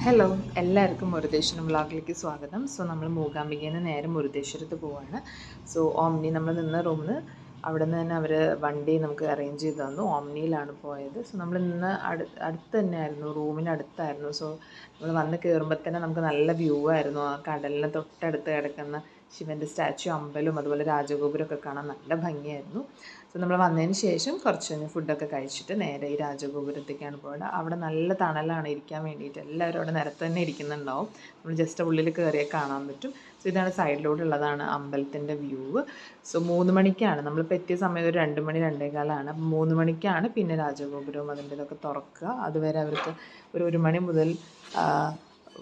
Hello, എല്ലാവർക്കും മുരുദേശ്വരം വ്ളോഗിലേക്ക് സ്വാഗതം. നമ്മൾ മൂകാംബികയിൽ നിന്ന് നേരെ മുരുദേശ്വരത്ത് പോവാണ്. ഓംനി നമ്മൾ നിന്ന റൂമിൽ അവിടെ നിന്ന് തന്നെ അവർ വണ്ടി നമുക്ക് അറേഞ്ച് ചെയ്ത് തന്നു. ഓംനിയിലാണ് പോയത്. നമ്മൾ നിന്ന് അടുത്ത് തന്നെയായിരുന്നു, റൂമിനടുത്തായിരുന്നു. നമ്മൾ വന്ന് കയറുമ്പോൾ തന്നെ നമുക്ക് നല്ല വ്യൂ ആയിരുന്നു. ആ കടലിന് തൊട്ടടുത്ത് കിടക്കുന്ന ശിവൻ്റെ സ്റ്റാച്യു, അമ്പലവും അതുപോലെ രാജഗോപുരമൊക്കെ കാണാൻ നല്ല ഭംഗിയായിരുന്നു. നമ്മൾ വന്നതിന് ശേഷം കുറച്ച് കഴിഞ്ഞ് ഫുഡൊക്കെ കഴിച്ചിട്ട് നേരെ ഈ രാജഗോപുരത്തേക്കാണ് പോയത്. അവിടെ നല്ല തണലാണ് ഇരിക്കാൻ വേണ്ടിയിട്ട്. എല്ലാവരും അവിടെ നിരത്ത് തന്നെ ഇരിക്കുന്നുണ്ടാവും. നമ്മൾ ജസ്റ്റ് ഉള്ളിൽ കയറിയാൽ കാണാൻ പറ്റും. ഇതാണ് സൈഡിലോട്ടുള്ളതാണ് അമ്പലത്തിൻ്റെ വ്യൂ. 3 മണിക്കാണ് നമ്മളിപ്പോൾ എത്തിയ സമയം, ഒരു 2 മണി 2:15. 3 മണിക്കാണ് പിന്നെ രാജഗോപുരവും അതിൻ്റെ ഇതൊക്കെ തുറക്കുക. അതുവരെ അവർക്ക് ഒരു മണി മുതൽ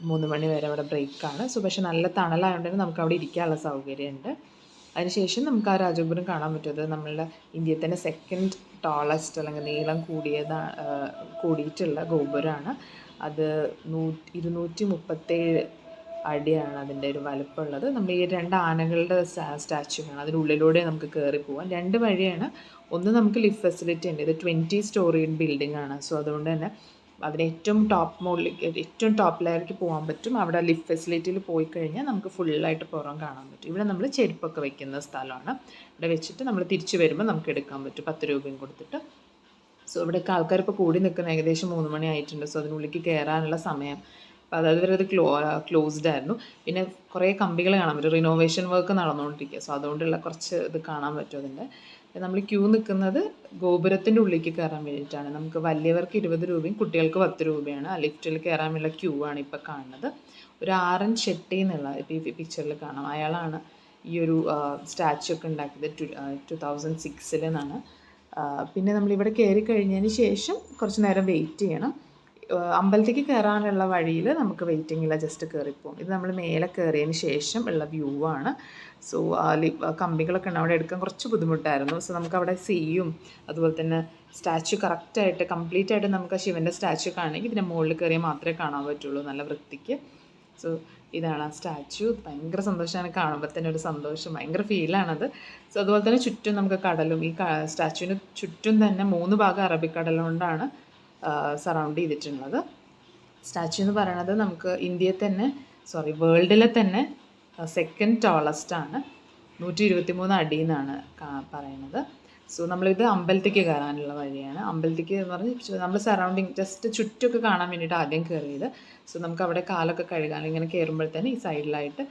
3 മണി വരെ അവിടെ ബ്രേക്കാണ്. പക്ഷേ നല്ല തണലായതുകൊണ്ട് തന്നെ നമുക്ക് അവിടെ ഇരിക്കാനുള്ള സൗകര്യമുണ്ട്. അതിനുശേഷം നമുക്ക് ആ രാജഗോപുരം കാണാൻ പറ്റും. അത് നമ്മളുടെ ഇന്ത്യയിൽ തന്നെ സെക്കൻഡ് ടോളസ്റ്റ് അല്ലെങ്കിൽ നീളം കൂടിയിട്ടുള്ള ഗോപുരമാണ്. അത് 237 അടിയാണ് അതിൻ്റെ ഒരു വലുപ്പമുള്ളത്. നമ്മൾ ഈ 2 ആനകളുടെ സ്റ്റാച്യു ആണ്. അതിനുള്ളിലൂടെ നമുക്ക് കയറി പോകാം. 2 വഴിയാണ്. ഒന്ന് നമുക്ക് ലിഫ്റ്റ് ഫെസിലിറ്റി ഉണ്ട്. ഇത് 20 സ്റ്റോറി ബിൽഡിംഗ് ആണ്. അതുകൊണ്ട് തന്നെ അതിന് ഏറ്റവും ടോപ്പ് ലെയറിലേക്ക് പോകാൻ പറ്റും. അവിടെ ലിഫ്റ്റ് ഫെസിലിറ്റിയിൽ പോയി കഴിഞ്ഞാൽ നമുക്ക് ഫുള്ളായിട്ട് പുറം കാണാൻ പറ്റും. ഇവിടെ നമ്മൾ ചെരുപ്പൊക്കെ വെക്കുന്ന സ്ഥലമാണ്. ഇവിടെ വെച്ചിട്ട് നമ്മൾ തിരിച്ച് വരുമ്പോൾ നമുക്ക് എടുക്കാൻ പറ്റും 10 രൂപയും കൊടുത്തിട്ട്. ഇവിടെയൊക്കെ ആൾക്കാരിപ്പോൾ കൂടി നിൽക്കുന്ന ഏകദേശം 3 മണി ആയിട്ടുണ്ട്. അതിനുള്ളിലേക്ക് കയറാനുള്ള സമയം. അപ്പോൾ അതുവരെ അത് ക്ലോസ്ഡ് ആയിരുന്നു. പിന്നെ കുറേ കമ്പികൾ കാണാൻ പറ്റും. റിനോവേഷൻ വർക്ക് നടന്നുകൊണ്ടിരിക്കുക. അതുകൊണ്ടുള്ള കുറച്ച് ഇത് കാണാൻ പറ്റും. അതിൻ്റെ നമ്മൾ ക്യൂ നിൽക്കുന്നത് ഗോപുരത്തിൻ്റെ ഉള്ളിലേക്ക് കയറാൻ വേണ്ടിയിട്ടാണ്. നമുക്ക് വലിയവർക്ക് 20 രൂപയും കുട്ടികൾക്ക് 10 രൂപയാണ്. ആ ലിഫ്റ്റിൽ കയറാനുള്ള ക്യൂ ആണ് ഇപ്പോൾ കാണുന്നത്. ഒരു ആർ.എൻ. ഷെട്ടി എന്നുള്ള ഇപ്പോൾ ഈ പിക്ചറിൽ കാണാം. അയാളാണ് ഈ ഒരു സ്റ്റാച്യു ഒക്കെ ഉണ്ടാക്കിയത് 2006 എന്നാണ്. പിന്നെ നമ്മളിവിടെ കയറി കഴിഞ്ഞതിന് ശേഷം കുറച്ച് നേരം വെയിറ്റ് ചെയ്യണം. അമ്പലത്തേക്ക് കയറാനുള്ള വഴിയിൽ നമുക്ക് വെയിറ്റിംഗ് ഇല്ല, ജസ്റ്റ് കയറിപ്പോകും. ഇത് നമ്മൾ മേലെ കയറിയതിന് ശേഷം ഉള്ള വ്യൂ ആണ്. കമ്പികളൊക്കെ ഉണ്ട്, അവിടെ എടുക്കാൻ കുറച്ച് ബുദ്ധിമുട്ടായിരുന്നു. നമുക്കവിടെ സീയും അതുപോലെ തന്നെ സ്റ്റാച്യു കറക്റ്റായിട്ട് കംപ്ലീറ്റ് ആയിട്ട് നമുക്ക് ആ ശിവൻ്റെ സ്റ്റാച്യു കാണണമെങ്കിൽ ഇതിൻ്റെ മുകളിൽ കയറിയാൽ മാത്രമേ കാണാൻ പറ്റുള്ളൂ നല്ല വൃത്തിക്ക്. ഇതാണ് ആ സ്റ്റാച്യു. ഭയങ്കര സന്തോഷമാണ് കാണുമ്പോൾ തന്നെ, ഒരു സന്തോഷം, ഭയങ്കര ഫീലാണത്. അതുപോലെ തന്നെ ചുറ്റും നമുക്ക് കടലും, ഈ സ്റ്റാച്യുവിന് ചുറ്റും തന്നെ 3 ഭാഗം അറബിക്കടൽ കൊണ്ടാണ് സറൗണ്ട് ചെയ്തിട്ടുള്ളത്. സ്റ്റാച്യു എന്ന് പറയുന്നത് നമുക്ക് വേൾഡിലെ തന്നെ സെക്കൻഡ് ടോളസ്റ്റ് ആണ്. 123 അടി എന്നാണ് പറയുന്നത്. നമ്മളിത് അമ്പലത്തേക്ക് കയറാനുള്ള വഴിയാണ്. അമ്പലത്തേക്ക് എന്ന് പറഞ്ഞാൽ നമ്മൾ സറൗണ്ടിങ് ജസ്റ്റ് ചുറ്റൊക്കെ കാണാൻ വേണ്ടിയിട്ട് ആദ്യം കയറിയത്. നമുക്ക് അവിടെ കാലൊക്കെ കഴുകാൻ, ഇങ്ങനെ കയറുമ്പോഴത്തേന് ഈ സൈഡിലായിട്ട്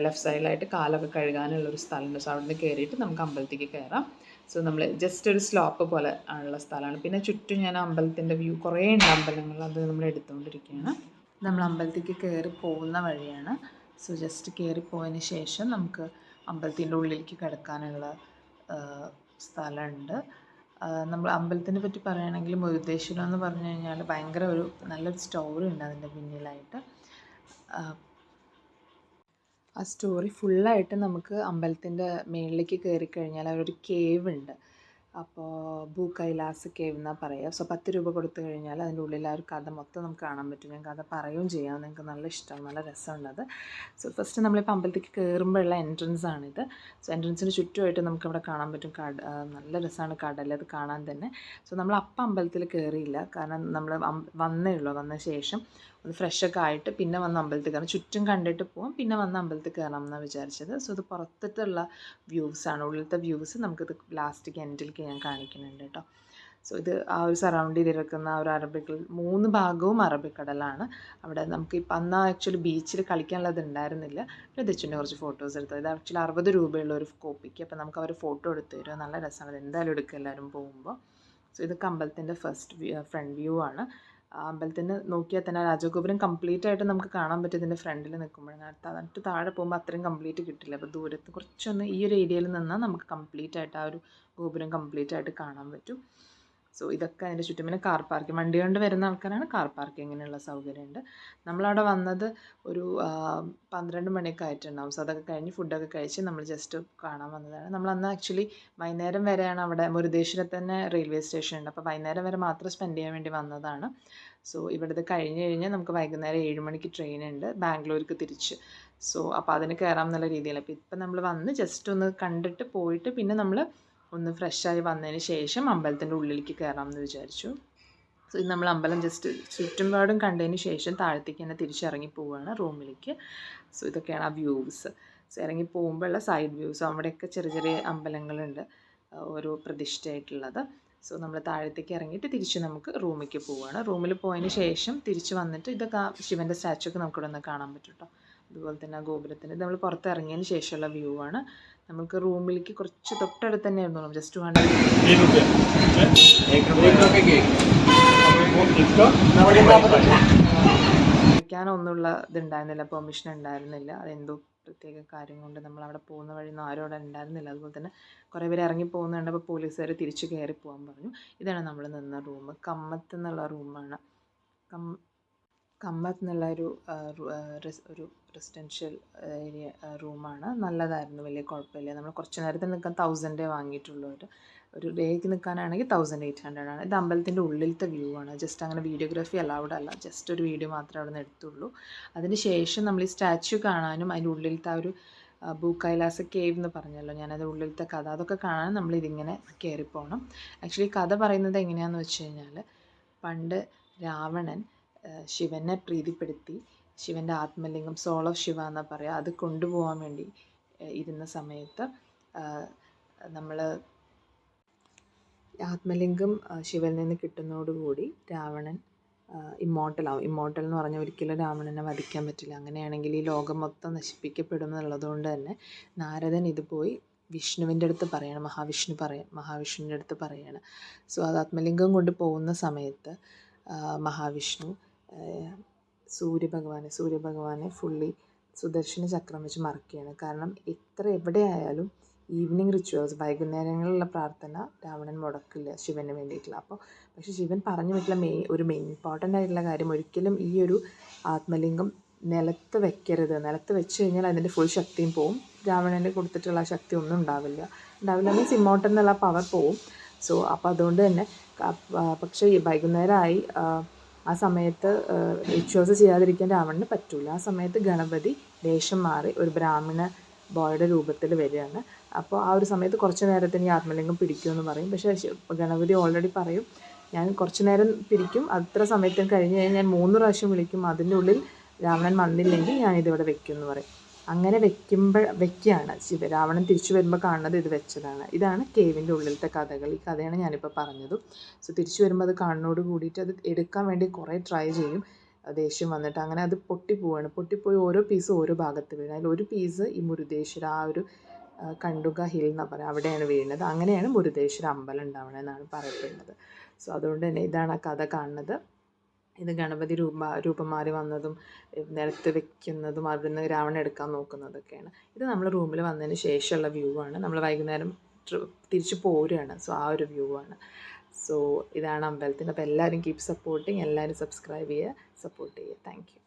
ലെഫ്റ്റ് സൈഡിലായിട്ട് കാലൊക്കെ കഴുകാനുള്ളൊരു സ്ഥലമുണ്ട്. അവിടെ നിന്ന് കയറിയിട്ട് നമുക്ക് അമ്പലത്തേക്ക് കയറാം. നമ്മൾ ജസ്റ്റ് ഒരു സ്ലോപ്പ് പോലെ ഉള്ള സ്ഥലമാണ്. പിന്നെ ചുറ്റും ഞാൻ അമ്പലത്തിൻ്റെ വ്യൂ കുറേ ഉണ്ട് അമ്പലങ്ങൾ, അത് നമ്മൾ എടുത്തുകൊണ്ടിരിക്കുകയാണ്. നമ്മൾ അമ്പലത്തേക്ക് കയറി പോകുന്ന വഴിയാണ്. ജസ്റ്റ് കയറി പോയതിന് ശേഷം നമുക്ക് അമ്പലത്തിൻ്റെ ഉള്ളിലേക്ക് കിടക്കാനുള്ള സ്ഥലമുണ്ട്. നമ്മൾ അമ്പലത്തിനെ പറ്റി പറയുകയാണെങ്കിൽ മുരുദേശ്വരം എന്ന് പറഞ്ഞു കഴിഞ്ഞാൽ ഭയങ്കര നല്ലൊരു സ്റ്റോറി ഉണ്ട് അതിൻ്റെ പിന്നിലായിട്ട്. ആ സ്റ്റോറി ഫുള്ളായിട്ട് നമുക്ക് അമ്പലത്തിൻ്റെ മുകളിലേക്ക് കയറി കഴിഞ്ഞാൽ ഒരു കേവ് ഉണ്ട്. അപ്പോൾ ഭൂകൈലാസ് കേവ് എന്നാണ് പറയുക. 10 രൂപ കൊടുത്തു കഴിഞ്ഞാൽ അതിൻ്റെ ഉള്ളിൽ ആ ഒരു കഥ മൊത്തം നമുക്ക് കാണാൻ പറ്റും. ഞാൻ കഥ പറയുകയും ചെയ്യാം, നിങ്ങൾക്ക് നല്ല ഇഷ്ടമാണ്, നല്ല രസമുണ്ടത്. ഫസ്റ്റ് നമ്മളിപ്പോൾ അമ്പലത്തേക്ക് കയറുമ്പോഴുള്ള എൻട്രൻസ് ആണിത്. എൻട്രൻസിന് ചുറ്റുമായിട്ട് നമുക്കിവിടെ കാണാൻ പറ്റും നല്ല രസമാണ് കടൽ, അത് കാണാൻ തന്നെ. നമ്മൾ അപ്പം അമ്പലത്തിൽ കയറിയില്ല, കാരണം നമ്മൾ വന്നേ ഉള്ളൂ. വന്ന ശേഷം ഒന്ന് ഫ്രഷൊക്കെ ആയിട്ട് പിന്നെ വന്ന് അമ്പലത്തിൽ കയറാം. ചുറ്റും കണ്ടിട്ട് പോകാം, പിന്നെ വന്ന് അമ്പലത്തിൽ കയറാം എന്നാണ് വിചാരിച്ചത്. ഇത് പുറത്തിട്ടുള്ള വ്യൂസാണ്. ഉള്ളിലത്തെ വ്യൂസ് നമുക്കിത് ലാസ്റ്റ് എൻഡിലേക്ക് ഞാൻ കാണിക്കുന്നുണ്ട് കേട്ടോ. ഇത് ആ ഒരു സറൗണ്ട് ചെയ്തിരിക്കുന്ന ആ ഒരു 3 ഭാഗവും അറബിക്കടലാണ്. അവിടെ നമുക്ക് ഇപ്പം അന്ന് ആക്ച്വലി ബീച്ചിൽ കളിക്കാനുള്ളത് ഉണ്ടായിരുന്നില്ല. പിന്നെ ദച്ചുവിൻ്റെ കുറച്ച് ഫോട്ടോസ് എടുത്തത്. ഇത് ആക്ച്വലി 60 രൂപയുള്ള ഒരു കോപ്പിക്ക്. അപ്പോൾ നമുക്ക് അവർ ഫോട്ടോ എടുത്ത് തരും. നല്ല രസമാണ്, അത് എന്തായാലും എടുക്കുക എല്ലാവരും പോകുമ്പോൾ. ഇതൊക്കെ അമ്പലത്തിൻ്റെ ഫ്രണ്ട് വ്യൂ ആണ്. അമ്പലത്തിന് നോക്കിയാൽ തന്നെ രാജഗോപുരം കംപ്ലീറ്റ് ആയിട്ട് നമുക്ക് കാണാൻ പറ്റും ഇതിൻ്റെ ഫ്രണ്ടിൽ നിൽക്കുമ്പോഴാണ്. എന്നിട്ട് താഴെ പോകുമ്പോൾ അത്രയും കംപ്ലീറ്റ് കിട്ടില്ല. അപ്പോൾ ദൂരത്ത് കുറച്ചൊന്ന് ഈ ഒരു ഏരിയയിൽ നിന്നാൽ നമുക്ക് കംപ്ലീറ്റ് ആയിട്ട് ആ ഒരു ഗോപുരം കംപ്ലീറ്റ് ആയിട്ട് കാണാൻ പറ്റും. ഇതൊക്കെ അതിൻ്റെ ചുറ്റും. പിന്നെ കാർ പാർക്കിംഗ്, വണ്ടി കൊണ്ട് വരുന്ന ആൾക്കാരാണ് കാർ പാർക്കിങ്ങിനുള്ള സൗകര്യമുണ്ട്. നമ്മളവിടെ വന്നത് ഒരു 12 മണിയൊക്കെ ആയിട്ടുണ്ടാവും. അതൊക്കെ കഴിഞ്ഞ് ഫുഡൊക്കെ കഴിച്ച് നമ്മൾ ജസ്റ്റ് കാണാൻ വന്നതാണ്. നമ്മളന്ന് ആക്ച്വലി വൈകുന്നേരം വരെയാണ് അവിടെ മുരുദേശ്വരത്ത് തന്നെ റെയിൽവേ സ്റ്റേഷൻ ഉണ്ട്. അപ്പോൾ വൈകുന്നേരം വരെ മാത്രം സ്പെൻഡ് ചെയ്യാൻ വേണ്ടി വന്നതാണ്. ഇവിടുത്തെ കഴിഞ്ഞ് കഴിഞ്ഞാൽ നമുക്ക് വൈകുന്നേരം 7 മണിക്ക് ട്രെയിൻ ഉണ്ട് ബാംഗ്ലൂർക്ക് തിരിച്ച്. അപ്പോൾ അതിന് കയറാം എന്നുള്ള രീതിയിൽ. അപ്പോൾ ഇപ്പം നമ്മൾ വന്ന് ജസ്റ്റ് ഒന്ന് കണ്ടിട്ട് പോയിട്ട് പിന്നെ നമ്മൾ ഒന്ന് ഫ്രഷായി വന്നതിന് ശേഷം അമ്പലത്തിൻ്റെ ഉള്ളിലേക്ക് കയറാമെന്ന് വിചാരിച്ചു. സോ ഇത് നമ്മൾ അമ്പലം ജസ്റ്റ് ചുറ്റുപാടും കണ്ടതിന് ശേഷം താഴത്തേക്ക് തന്നെ തിരിച്ചിറങ്ങി പോവുകയാണ് റൂമിലേക്ക്. സോ ഇതൊക്കെയാണ് ആ വ്യൂസ്. സോ ഇറങ്ങി പോകുമ്പോഴുള്ള സൈഡ് വ്യൂസ്. അവിടെയൊക്കെ ചെറിയ ചെറിയ അമ്പലങ്ങളുണ്ട് ഓരോ പ്രതിഷ്ഠയായിട്ടുള്ളത്. സോ നമ്മൾ താഴത്തേക്ക് ഇറങ്ങിയിട്ട് തിരിച്ച് നമുക്ക് റൂമിലേക്ക് പോവുകയാണ്. റൂമിൽ പോയതിന് ശേഷം തിരിച്ച് വന്നിട്ട് ഇതൊക്കെ ശിവൻ്റെ സ്റ്റാച്ചു ഒക്കെ നമുക്കിവിടെ നിന്ന് കാണാൻ പറ്റും കേട്ടോ. അതുപോലെ തന്നെ ആ ഗോപുരത്തിൻ്റെ നമ്മൾ പുറത്ത് ഇറങ്ങിയതിന് ശേഷമുള്ള വ്യൂ ആണ്. നമുക്ക് റൂമിലേക്ക് കുറച്ച് തൊട്ടടുത്ത് തന്നെ ആയിരുന്നു റൂം. ജസ്റ്റ് 100 കഴിക്കാനൊന്നുള്ള ഇതുണ്ടായിരുന്നില്ല, പെർമിഷൻ ഉണ്ടായിരുന്നില്ല. അതെന്തോ പ്രത്യേക കാര്യം കൊണ്ട് നമ്മൾ അവിടെ പോകുന്ന വഴി ഒന്നും ആരും അവിടെ ഉണ്ടായിരുന്നില്ല. അതുപോലെ തന്നെ കുറേ പേര് ഇറങ്ങി പോകുന്നത് കണ്ടപ്പോൾ പോലീസുകാർ തിരിച്ച് കയറി പോകാൻ പറഞ്ഞു. ഇതാണ് നമ്മൾ നിന്ന റൂം. കമ്മത്ത് എന്നുള്ള റൂമാണ്. കമ്മത്ത് എന്നുള്ള ഒരു റെസിഡൻഷ്യൽ ഏരിയ റൂമാണ്. നല്ലതായിരുന്നു, വലിയ കുഴപ്പമില്ല. നമ്മൾ കുറച്ച് നേരത്തിൽ നിൽക്കാൻ 1000 വാങ്ങിയിട്ടുള്ളൂ. ഒരു ഡേക്ക് നിൽക്കാനാണെങ്കിൽ 1800 ആണ്. ഇത് അമ്പലത്തിൻ്റെ ഉള്ളിലത്തെ വ്യൂ ആണ്. ജസ്റ്റ് അങ്ങനെ വീഡിയോഗ്രാഫി അലൗഡ് അല്ല, ജസ്റ്റ് ഒരു വീഡിയോ മാത്രമേ അവിടെ നിന്ന് എടുത്തുള്ളൂ. അതിന് ശേഷം നമ്മൾ ഈ സ്റ്റാച്യു കാണാനും അതിൻ്റെ ഉള്ളിലത്തെ ആ ഒരു ഭൂകൈലാസ കേവ് എന്ന് പറഞ്ഞല്ലോ ഞാനത്, ഉള്ളിലത്തെ കഥ അതൊക്കെ കാണാൻ നമ്മളിതിങ്ങനെ കയറിപ്പോകണം. ആക്ച്വലി കഥ പറയുന്നത് എങ്ങനെയാണെന്ന് വെച്ച് കഴിഞ്ഞാൽ, പണ്ട് രാവണൻ ശിവനെ പ്രീതിപ്പെടുത്തി ശിവൻ്റെ ആത്മലിംഗം സോൾ ഓഫ് ശിവ എന്നാണ് പറയുക, അത് കൊണ്ടുപോകാൻ വേണ്ടി ഇരുന്ന സമയത്ത് നമ്മൾ ആത്മലിംഗം ശിവനിൽ നിന്ന് കിട്ടുന്നതോടുകൂടി രാവണൻ ഇമ്മോർട്ടലാവും. ഇമ്മോർട്ടൽ എന്ന് പറഞ്ഞാൽ ഒരിക്കലും രാവണനെ വധിക്കാൻ പറ്റില്ല. അങ്ങനെയാണെങ്കിൽ ഈ ലോകം മൊത്തം നശിപ്പിക്കപ്പെടും എന്നുള്ളതുകൊണ്ട് തന്നെ നാരദൻ ഇത് പോയി വിഷ്ണുവിൻ്റെ അടുത്ത് പറയണം, മഹാവിഷ്ണുവിൻ്റെ അടുത്ത് പറയാണ്. സോ അത് ആത്മലിംഗം കൊണ്ട് പോകുന്ന സമയത്ത് മഹാവിഷ്ണു സൂര്യഭഗവാനെ ഫുള്ളി സുദർശന ചക്രം വെച്ച് മറക്കുകയാണ്. കാരണം എവിടെയായാലും ഈവനിങ് റിച്വൽസ്, വൈകുന്നേരങ്ങളിലുള്ള പ്രാർത്ഥന രാവണൻ മുടക്കില്ല ശിവന് വേണ്ടിയിട്ടുള്ള. പക്ഷേ ശിവൻ പറഞ്ഞു പറ്റില്ല, ഒരു മെയിൻ ഇമ്പോർട്ടൻ്റ് ആയിട്ടുള്ള കാര്യം, ഒരിക്കലും ഈ ഒരു ആത്മലിംഗം നിലത്ത് വെക്കരുത്. നിലത്ത് വെച്ച് കഴിഞ്ഞാൽ അതിൻ്റെ ഫുൾ ശക്തിയും പോവും. രാവണന് കൊടുത്തിട്ടുള്ള ശക്തി ഒന്നും ഉണ്ടാവില്ല മീൻസ് ഇമ്മോർട്ടൽ എന്നുള്ള പവർ പോവും. സോ അപ്പോൾ അതുകൊണ്ട് തന്നെ പക്ഷേ വൈകുന്നേരമായി ആ സമയത്ത് റിച്വൽസ് ചെയ്യാതിരിക്കാൻ രാവണന് പറ്റില്ല. ആ സമയത്ത് ഗണപതി വേഷം മാറി ഒരു ബ്രാഹ്മണ ബോയുടെ രൂപത്തിൽ വരികയാണ്. അപ്പോൾ ആ ഒരു സമയത്ത് കുറച്ച് നേരത്തിന് ഈ ആത്മലിംഗം പിടിക്കുമെന്ന് പറയും. പക്ഷേ ഗണപതി ഓൾറെഡി പറയും, ഞാൻ കുറച്ച് നേരം പിടിക്കും, അത്ര സമയത്തിന് കഴിഞ്ഞ് കഴിഞ്ഞാൽ ഞാൻ 3 പ്രാവശ്യം വിളിക്കും, അതിൻ്റെ ഉള്ളിൽ രാവണൻ വന്നില്ലെങ്കിൽ ഞാനിതിവിടെ വെക്കും എന്ന് പറയും. അങ്ങനെ വെക്കുകയാണ് രാവണൻ തിരിച്ചു വരുമ്പോൾ കാണുന്നത് ഇത് വെച്ചതാണ്. ഇതാണ് കേവിൻ്റെ ഉള്ളിലത്തെ കഥകൾ. ഈ കഥയാണ് ഞാനിപ്പോൾ പറഞ്ഞത്. സോ തിരിച്ചു വരുമ്പോൾ അത് കാണുന്നതോട് കൂടിയിട്ട് അത് എടുക്കാൻ വേണ്ടി കുറേ ട്രൈ ചെയ്യും, ദേഷ്യം വന്നിട്ട്. അങ്ങനെ അത് പൊട്ടിപ്പോയി ഓരോ പീസ് ഓരോ ഭാഗത്ത് വീഴും. അതിൽ ഒരു പീസ് ഈ മുരുദേശ്വര ആ ഒരു കണ്ടുക ഹിൽ എന്നാണ് പറയുക, അവിടെയാണ് വീഴുന്നത്. അങ്ങനെയാണ് മുരുദേശ്വര അമ്പലം ഉണ്ടാവണമെന്നാണ് പറയപ്പെടുന്നത്. സോ അതുകൊണ്ട് തന്നെ ഇതാണ് ആ കഥ കാണുന്നത്. ഇത് ഗണപതി രൂപം മാറി വന്നതും നിലത്ത് വെക്കുന്നതും അവിടുന്ന് രാവണൻ എടുക്കാൻ നോക്കുന്നതൊക്കെയാണ്. ഇത് നമ്മൾ റൂമിൽ വന്നതിന് ശേഷമുള്ള വ്യൂ ആണ്. നമ്മൾ വൈകുന്നേരം തിരിച്ച് പോരുകയാണ്. സോ ആ ഒരു വ്യൂ ആണ്. സോ ഇതാണ് അമ്പലത്തിൻ്റെ. അപ്പോൾ എല്ലാവരും കീപ് സപ്പോർട്ടിങ്, എല്ലാവരും സബ്സ്ക്രൈബ് ചെയ്യുക, സപ്പോർട്ട് ചെയ്യുക. Thank you.